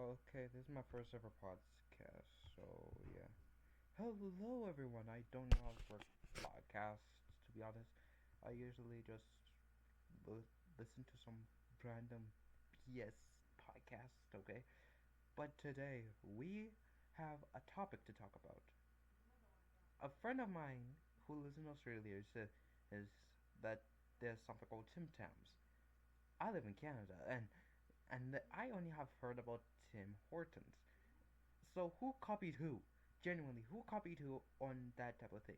Okay, this is my first ever podcast, so yeah. Hello, everyone. I don't know how to work podcasts, to be honest. I usually just l- listen to some random BS podcast, okay? But today, we have a topic to talk about. A friend of mine who lives in Australia said is that there's something called Tim Tams. I live in Canada, and I only have heard about Tim Hortons. So who copied who? Genuinely, who copied who on that type of thing?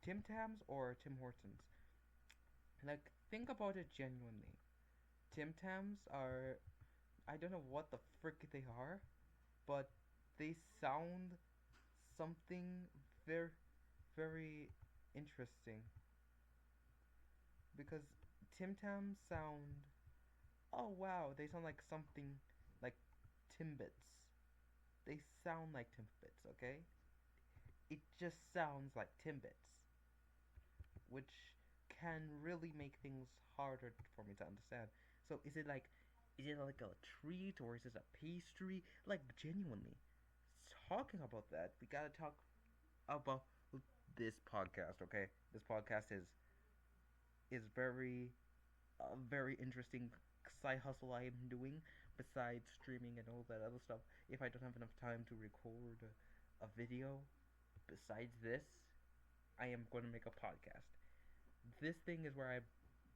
Tim Tams or Tim Hortons? Like, think about it genuinely. Tim Tams are, I don't know what the frick they are, but they sound something very, very interesting. Because Tim Tams sound, oh wow, they sound like something like Timbits. They sound like Timbits, okay? It just sounds like Timbits, which can really make things harder for me to understand. So is it like a treat or is it a pastry? Like genuinely, talking about that, we gotta talk about this podcast. Okay, this podcast is very interesting side hustle I am doing besides streaming and all that other stuff. If I don't have enough time to record a video, besides this, I am going to make a podcast. This thing is where I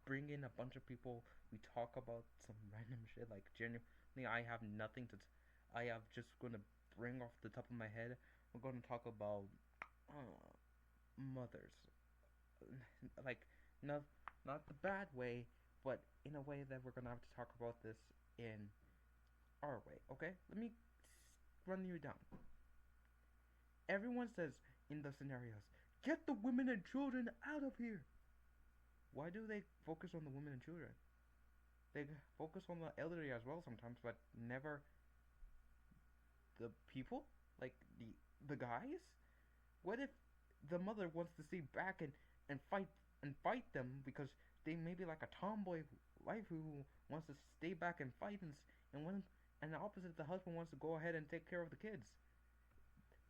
bring in a bunch of people. We talk about some random shit. Like genuinely, I have nothing to. I have just gonna bring off the top of my head. We're gonna talk about uh, mothers, like not not the bad way, but in a way that we're gonna have to talk about this in our way. Okay, let me run you down. Everyone says in the scenarios, get the women and children out of here. Why do they focus on the women and children? They focus on the elderly as well sometimes, but never the people, like the guys. What if the mother wants to stay back and fight them because they may be like a tomboy wife who wants to stay back and fight and when and the opposite, the husband wants to go ahead and take care of the kids.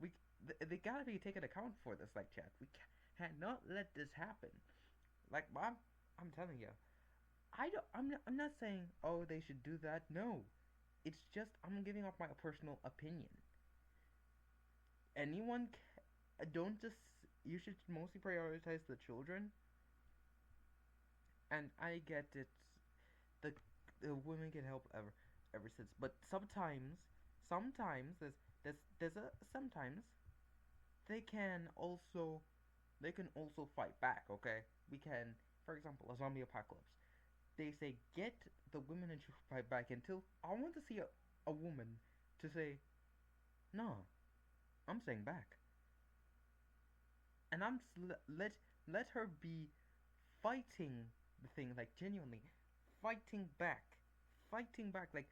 We they gotta be taken account for this, like chat. We cannot let this happen. Like I'm telling you, I'm not saying oh they should do that. No, it's just I'm giving up my personal opinion. Anyone don't just you should mostly prioritize the children. And I get it, the the women can help ever since, but sometimes there's a sometimes they can also fight back. Okay, we can, for example, a zombie apocalypse. They say get the women and children fight back until I want to see a woman to say no, I'm staying back, and let her be fighting the thing like genuinely fighting back, like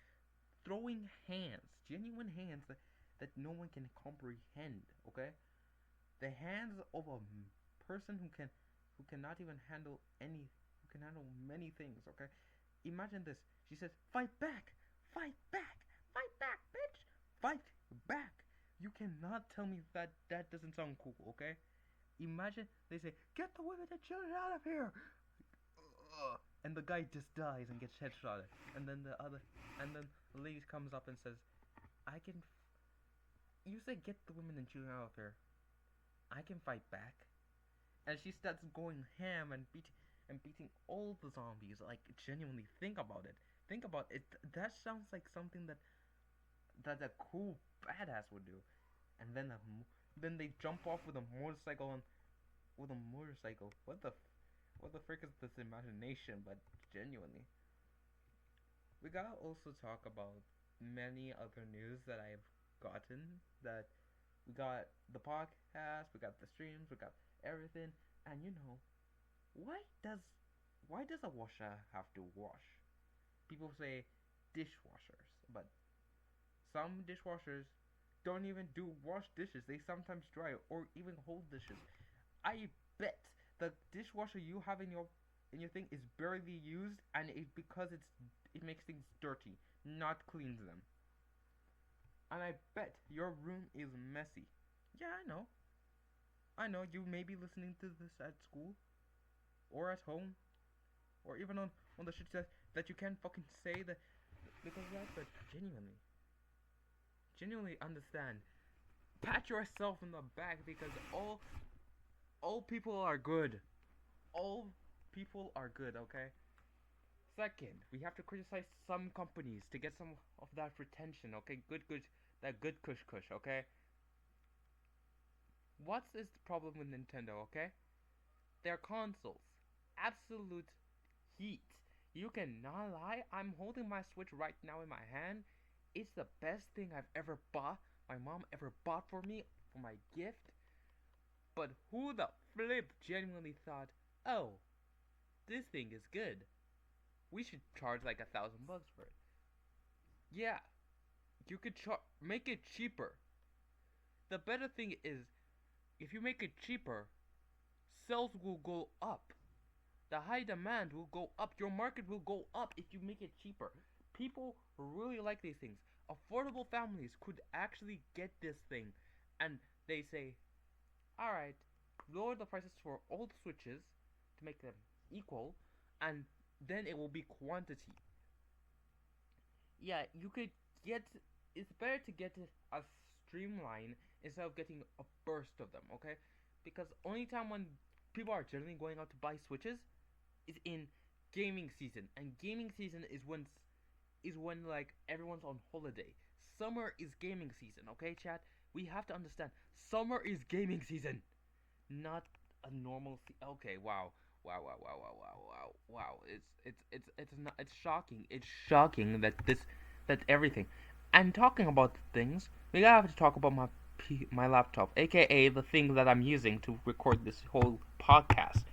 throwing hands, genuine hands that no one can comprehend. Okay, the hands of a person who cannot even handle any who can handle many things. Okay, imagine this. She says, "Fight back, fight back, bitch, fight back." You cannot tell me that doesn't sound cool. Okay, imagine they say, "Get the women and children out of here," and the guy just dies and gets headshotted, and then the lady comes up and says, "I can." You say, "Get the women and children out of here." I can fight back, and she starts going ham and beating all the zombies. Like genuinely, think about it. Think about it. That sounds like something that a cool badass would do. And then they jump off with a motorcycle and with a motorcycle. What the frick is this imagination? But genuinely, we gotta also talk about many other news that I've gotten. That we got the podcast, we got the streams, we got everything, and why does why does a washer have to wash? People say dishwashers, but some dishwashers don't even do wash dishes. They sometimes dry or even hold dishes. I bet the dishwasher you have in your thing is barely used, and it because it makes things dirty, not cleans them. And I bet your room is messy. Yeah, I know. I know you may be listening to this at school or at home or even on the shit that you can't fucking say that because of that, but genuinely understand. Pat yourself in the back because all people are good. All people are good, okay? Second, we have to criticize some companies to get some of that retention, okay? That good kush, okay? What is the problem with Nintendo, okay? Their consoles. Absolute heat. You cannot lie. I'm holding my Switch right now in my hand. It's the best thing I've ever bought. My mom ever bought for me for my gift. But who the flip genuinely thought, oh, this thing is good. We should charge like $1,000 for it. Yeah, you could make it cheaper. The better thing is, if you make it cheaper, sales will go up. The high demand will go up. Your market will go up if you make it cheaper. People really like these things. Affordable families could actually get this thing, and they say, "All right, lower the prices for all the Switches to make them equal, and then it will be quantity." Yeah, you could get. It's better to get a streamline instead of getting a burst of them. Okay, because only time when people are generally going out to buy Switches is in gaming season, and gaming season is when like everyone's on holiday. Summer is gaming season, okay, chat? We have to understand. Summer is gaming season, not a normal. Okay, wow, wow. It's not. It's shocking. It's shocking that that everything. And talking about things, we gotta have to talk about my laptop, aka the thing that I'm using to record this whole podcast.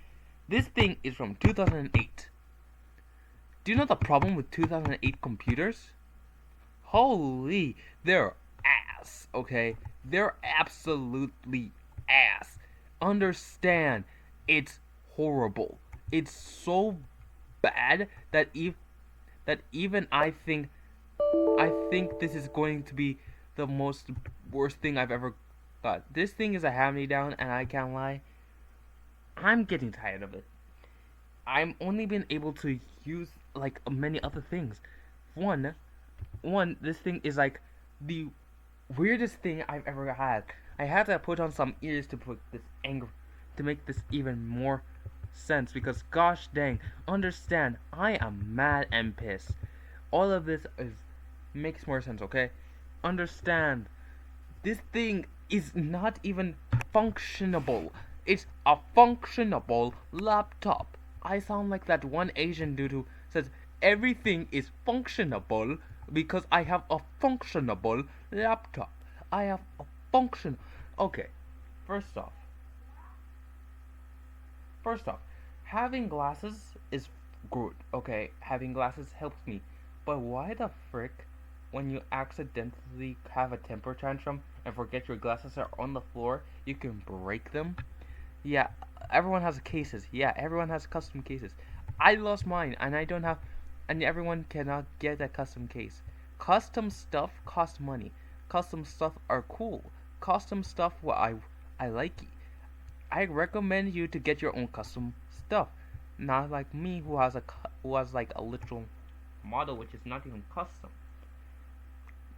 This thing is from 2008. Do you know the problem with 2008 computers? Holy, they're ass, okay? They're absolutely ass. Understand, it's horrible. It's so bad that even I think this is going to be the most worst thing I've ever got. This thing is a hand-me-down, and I can't lie, I'm getting tired of it. I'm only been able to use like many other things. One, this thing is like the weirdest thing I've ever had. I had to put on some ears to put this anger, to make this even more sense because gosh dang, understand, I am mad and pissed. All of this is makes more sense, okay? Understand, this thing is not even functionable. It's a functionable laptop. I sound like that one Asian dude who says everything is functionable because I have a functionable laptop. I have a function. Okay, first off, first off, having glasses is good. Okay, having glasses helps me. But why the frick when you accidentally have a temper tantrum and forget your glasses are on the floor, you can break them? Yeah, everyone has cases. Yeah, everyone has custom cases. I lost mine, and I don't have, and everyone cannot get a custom case. Custom stuff costs money. Custom stuff are cool. Custom stuff, well, I like it. I recommend you to get your own custom stuff, not like me who has like a literal model which is not even custom.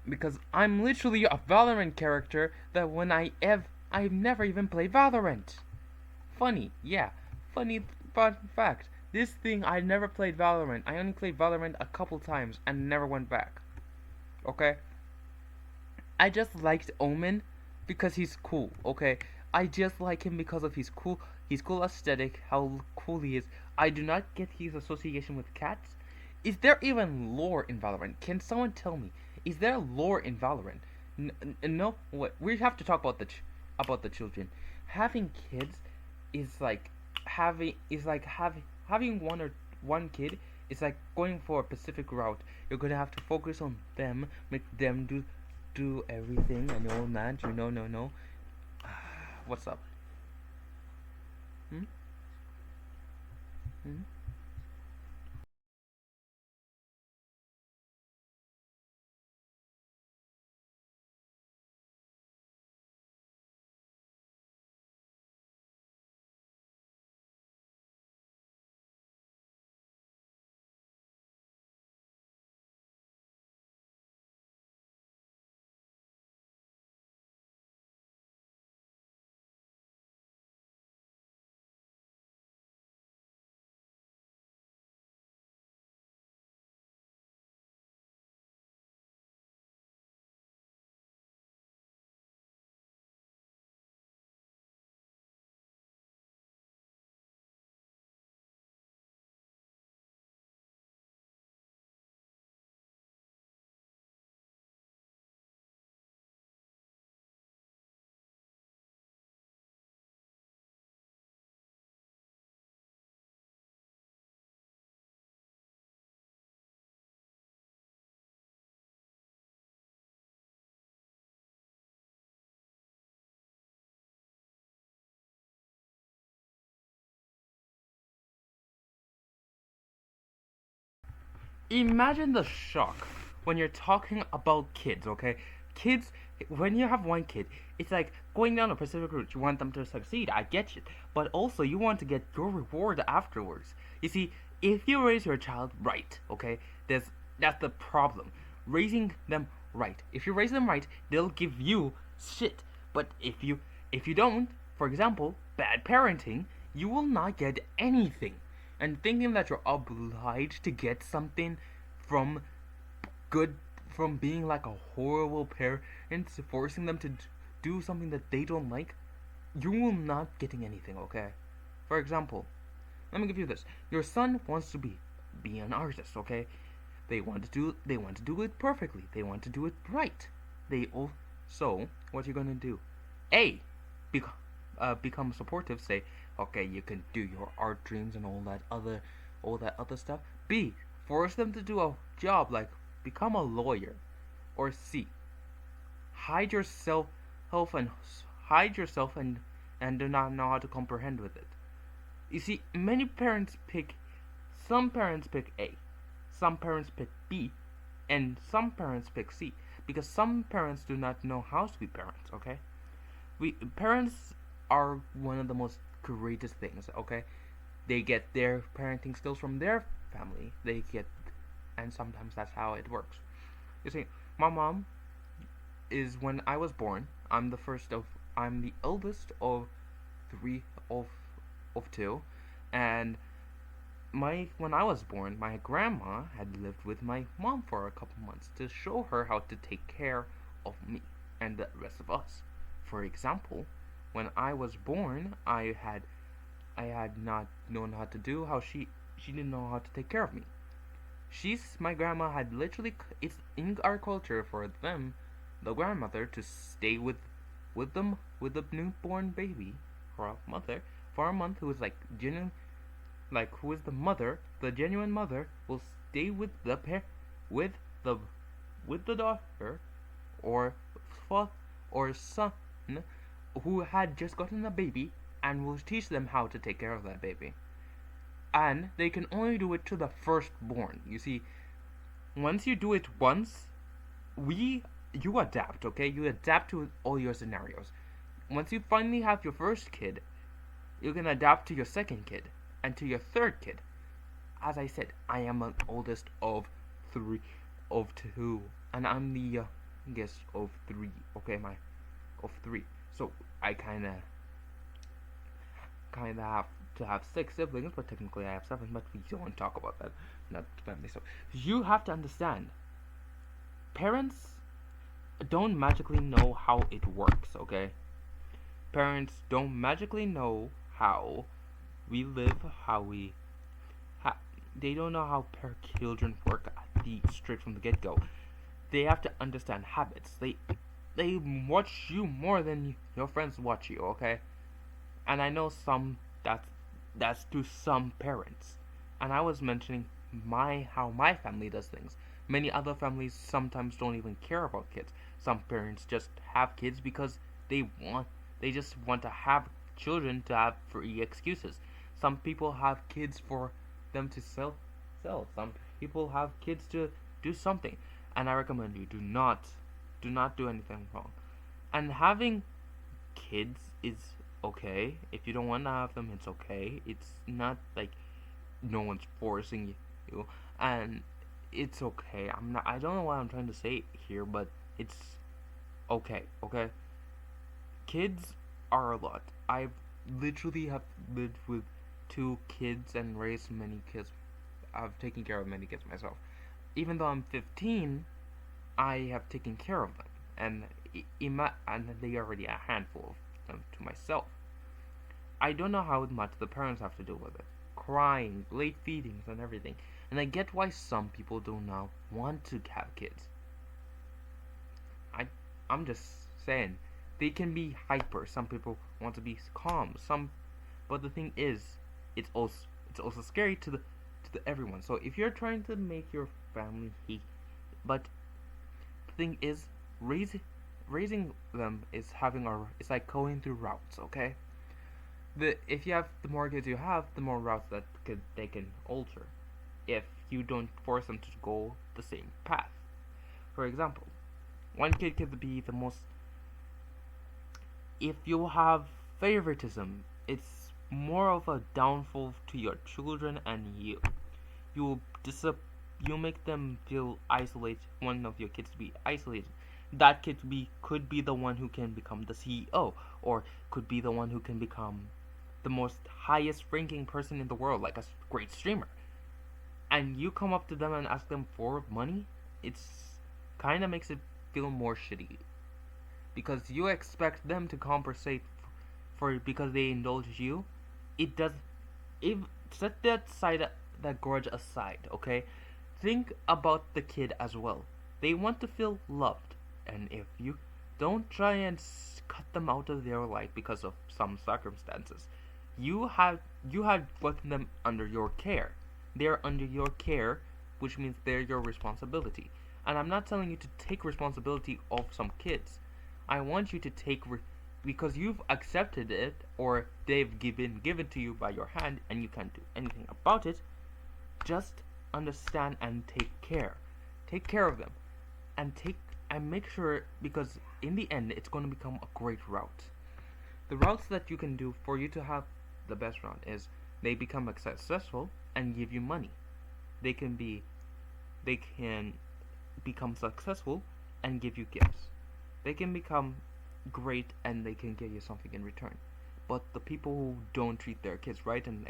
Because I'm literally a Valorant character that when I've never even played Valorant. Funny, yeah. Funny fun fact. This thing I never played Valorant. I only played Valorant a couple times and never went back. Okay? I just liked Omen because he's cool, okay? I just like him because of his cool aesthetic, how cool he is. I do not get his association with cats. Is there even lore in Valorant? Can someone tell me? Is there lore in Valorant? No. What? We have to talk about about the children. Having kids is like having one kid is like going for a specific route. You're gonna have to focus on them, make them do everything, and all that. You know, no. What's up? Hmm? Hmm? Imagine the shock when you're talking about kids, okay? Kids, when you have one kid, it's like going down a specific route. You want them to succeed, I get it. But also, you want to get your reward afterwards. You see, if you raise your child right, okay, that's the problem. Raising them right. If you raise them right, they'll give you shit. But if you don't, for example, bad parenting, you will not get anything. And thinking that you're obliged to get something from good from being like a horrible parent, forcing them to do something that they don't like, you will not getting anything, okay? For example, let me give you this. Your son wants to be an artist, okay? They want to do it perfectly. They want to do it right. They also what you're gonna do? A, become supportive. Say, okay, you can do your art dreams and all that other stuff. B, force them to do a job like become a lawyer. Or C, hide yourself and hide yourself and do not know how to comprehend with it. You see, some parents pick A, some parents pick B, and some parents pick C because some parents do not know how to be parents. Okay, we parents are one of the most greatest things. Okay, they get their parenting skills from their family. And sometimes that's how it works. You see, my mom is when I was born. I'm the eldest of three of two, and when I was born, my grandma had lived with my mom for a couple months to show her how to take care of me and the rest of us. For example, when I was born, I had not known how to do how she didn't know how to take care of me. My grandma had literally, it's in our culture for them, the grandmother, to stay with them with the newborn baby or a mother for a month, who is like genuine, like who is the genuine mother will stay with the with the with the daughter or or son who had just gotten a baby, and will teach them how to take care of that baby. And they can only do it to the firstborn. You see, once you do it once, you adapt, okay? You adapt to all your scenarios. Once you finally have your first kid, you can adapt to your second kid and to your third kid. As I said, I am an oldest of two, and I'm the youngest of three. Okay, of three. So I kinda have to have 6 siblings, but technically I have 7. But we don't talk about that, not family. So you have to understand, parents don't magically know how it works. Okay, parents don't magically know how we live, how we they don't know how children work straight from the get go. They have to understand habits. They watch you more than your friends watch you. Okay, and I know that's to some parents. And I was mentioning how my family does things. Many other families sometimes don't even care about kids. Some parents just have kids because they just want to have children to have free excuses. Some people have kids for them to sell. Some people have kids to do something. And I recommend you do not do anything wrong. And having kids is okay. If you don't want to have them, it's okay. It's not like no one's forcing you, and it's okay. I don't know what I'm trying to say here, but it's okay. Okay. Kids are a lot. I literally have lived with 2 kids and raised many kids. I've taken care of many kids myself. Even though I'm 15, I have taken care of them, and and they are already a handful of them to myself. I don't know how much the parents have to do with it. Crying, late feedings, and everything. And I get why some people do not want to have kids. I'm just saying, they can be hyper. Some people want to be calm. But the thing is, it's also scary to everyone. So if you're trying to make your family hate, but the thing is, raising them is it's like going through routes. Okay. If you have the more kids you have, the more routes that they can alter. if you don't force them to go the same path. For example, one kid could be the most. If you have favoritism, it's more of a downfall to your children and you. You you make them feel isolated. One of your kids to be isolated. That kid could be the one who can become the CEO, or could be the one who can become the most highest ranking person in the world, like a great streamer. And you come up to them and ask them for money, it's kind of makes it feel more shitty because you expect them to compensate for because they indulge you. It does. If set that grudge aside, okay? Think about the kid as well. They want to feel loved, and if you don't try and cut them out of their life because of some circumstances, you have put them under your care. They're under your care, which means they're your responsibility. And I'm not telling you to take responsibility of some kids. I want you to because you've accepted it, or they've given to you by your hand and you can't do anything about it. Just understand and take care. Take care of them. And make sure, because in the end it's going to become a great route. The routes that you can do for you to have the best route is they become successful and give you money. They can become successful and give you gifts. They can become great and they can give you something in return. But the people who don't treat their kids right and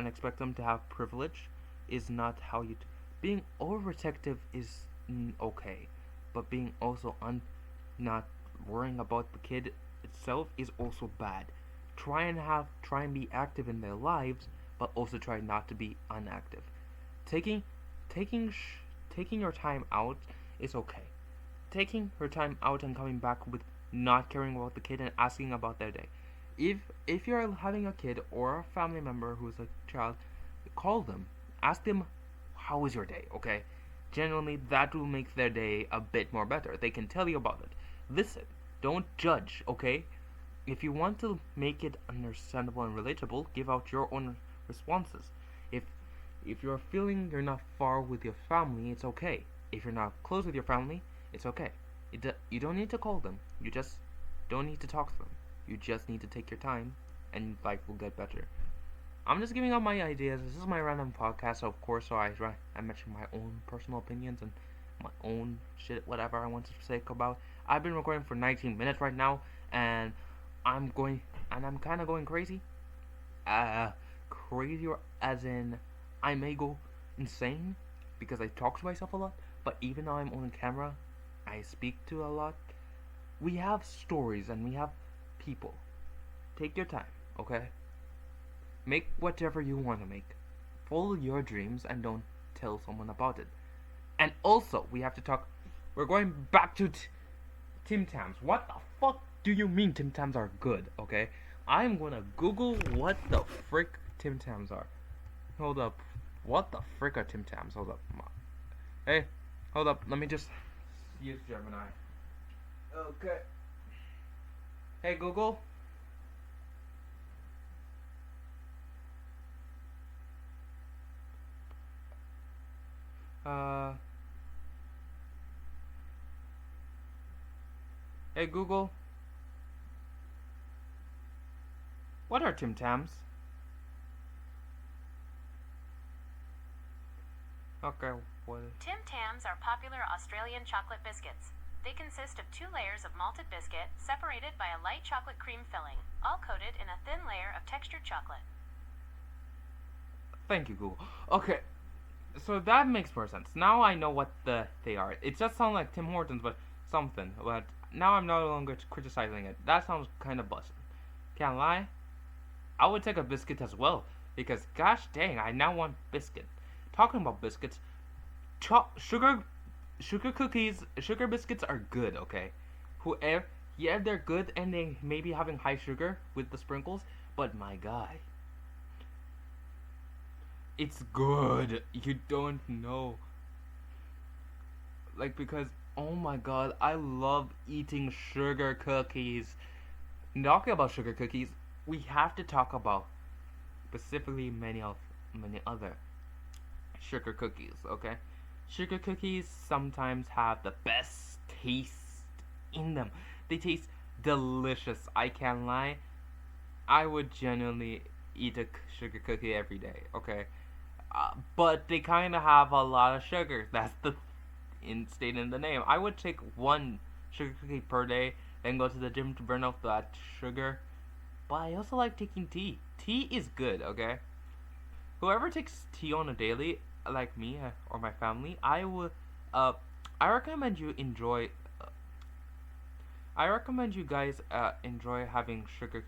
expect them to have privilege is not how you being overprotective is okay, but being also not worrying about the kid itself is also bad. Try and be active in their lives, but also try not to be inactive. Taking your time out is okay. Taking her time out and coming back with not caring about the kid and asking about their day. If you're having a kid or a family member who's a child, call them. Ask them, how was your day, okay? Generally, that will make their day a bit more better. They can tell you about it. Listen, don't judge, okay? If you want to make it understandable and relatable, give out your own responses. If you're feeling you're not far with your family, it's okay. If you're not close with your family, it's okay. You don't need to call them. You just don't need to talk to them. You just need to take your time, and life will get better. I'm just giving out my ideas. This is my random podcast, so of course, I mention my own personal opinions and my own shit, whatever I want to say about. I've been recording for 19 minutes right now, and I'm kind of going crazy. Crazy as in I may go insane because I talk to myself a lot. But even though I'm on camera, I speak to a lot. We have stories and we have people. Take your time, okay? Make whatever you want to make. Follow your dreams and don't tell someone about it. And also, we have to talk. We're going back to Tim Tams. What the fuck do you mean Tim Tams are good, okay? I'm gonna Google what the frick Tim Tams are. Hold up. What the frick are Tim Tams? Hold up. Hey, hold up. Let me just use Gemini. Okay. Hey, Google. Hey, Google. What are Tim Tams? Okay, what? Tim Tams are popular Australian chocolate biscuits. They consist of 2 layers of malted biscuit separated by a light chocolate cream filling, all coated in a thin layer of textured chocolate. Thank you, Google. Okay, so that makes more sense. Now I know what they are. It just sounds like Tim Hortons, but something. But now I'm no longer criticizing it. That sounds kind of busted. Can't lie. I would take a biscuit as well, because gosh dang, I now want biscuit. Talking about biscuits, sugar biscuits are good, okay? Yeah, they're good and they may be having high sugar with the sprinkles, but my guy, it's good. You don't know. Like, because, oh my god, I love eating sugar cookies. Talking about sugar cookies, we have to talk about specifically many other sugar cookies, okay? Sugar cookies sometimes have the best taste in them. They taste delicious. I can't lie. I would genuinely eat a sugar cookie every day, okay? But they kind of have a lot of sugar. That's the state in the name. I would take one sugar cookie per day, then go to the gym to burn off that sugar. But I also like taking tea. Tea is good, okay? Whoever takes tea on a daily, like me or my family, uh, I recommend you enjoy. I recommend you guys enjoy having sugar,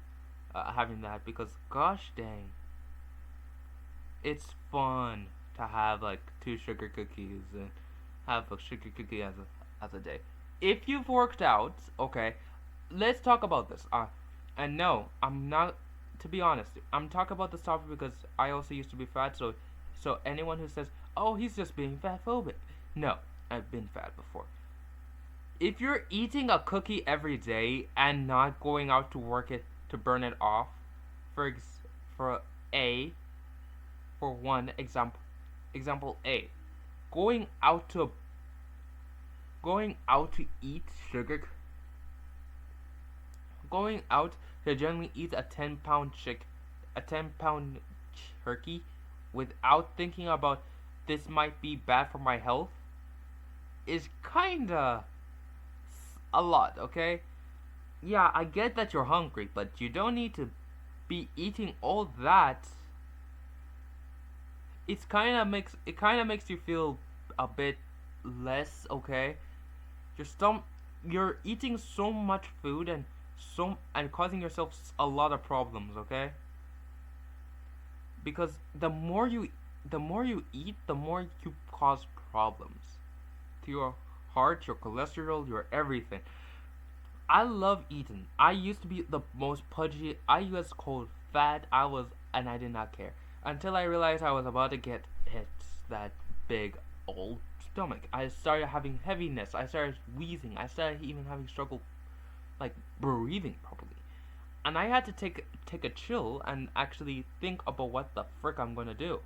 having that because gosh dang, it's fun to have like two sugar cookies and have a sugar cookie as a day. If you've worked out, okay, let's talk about this. And no, I'm not. To be honest, I'm talking about this topic because I also used to be fat. So anyone who says, "Oh, he's just being fat phobic," no, I've been fat before. If you're eating a cookie every day and not going out to work it to burn it off, for a for one example A, going out to eat sugar, going out to generally eat a 10-pound turkey, without thinking about this might be bad for my health, is kinda a lot. Okay, yeah, I get that you're hungry, but you don't need to be eating all that. It kind of makes you feel a bit less okay. Your stomach, you're eating so much food and causing yourself a lot of problems, okay? Because the more you eat, the more you cause problems to your heart, your cholesterol, your everything. I love eating. I used to be the most pudgy. I was called fat. And I did not care until I realized I was about to get hit that big old stomach. I started having heaviness. I started wheezing. I started even having struggle like breathing properly. And I had to take a chill and actually think about what the frick I'm gonna do.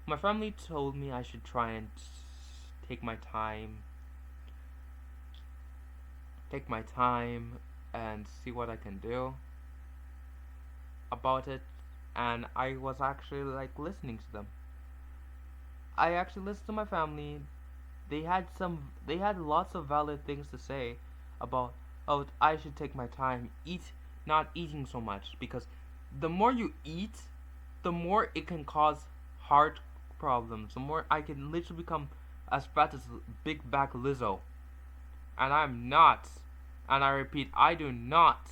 My family told me I should try and take my time, and see what I can do about it. And I was actually like listening to them. I actually listened to my family. They had lots of valid things to say about, oh, I should take my time, not eating so much, because the more you eat, the more it can cause heart problems. The more I can literally become as fat as Big Back Lizzo, and I'm not. And I repeat, I do not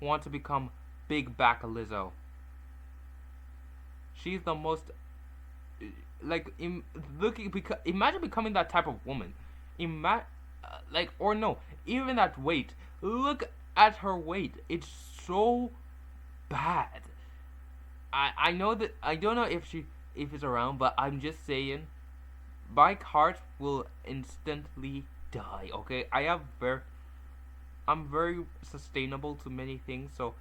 want to become Big Back Lizzo. She's the most imagine becoming that type of woman. Or no, even that weight. Look at her weight. It's so bad. I know that I don't know if it's around, but I'm just saying, my heart will instantly die. Okay, I'm very sustainable to many things, so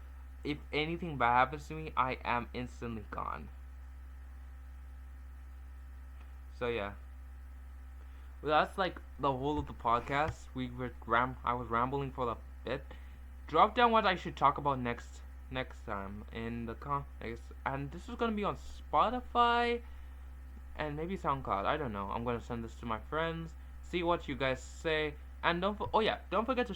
if anything bad happens to me, I am instantly gone. So yeah, well, that's like the whole of the podcast. I was rambling for a bit. Drop down what I should talk about next time in the and this is gonna be on Spotify and maybe SoundCloud. I don't know. I'm gonna send this to my friends, see what you guys say, and don't forget to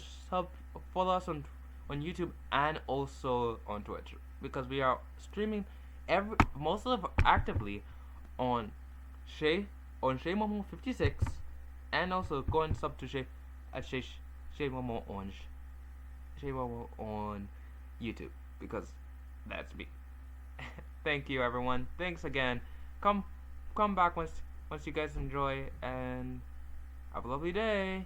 follow us on YouTube and also on Twitch, because we are streaming actively on Shay Momo 56, and also go and sub to Shay Momo on YouTube, because that's me. Thank you, everyone. Thanks again. Come back once you guys enjoy, and have a lovely day.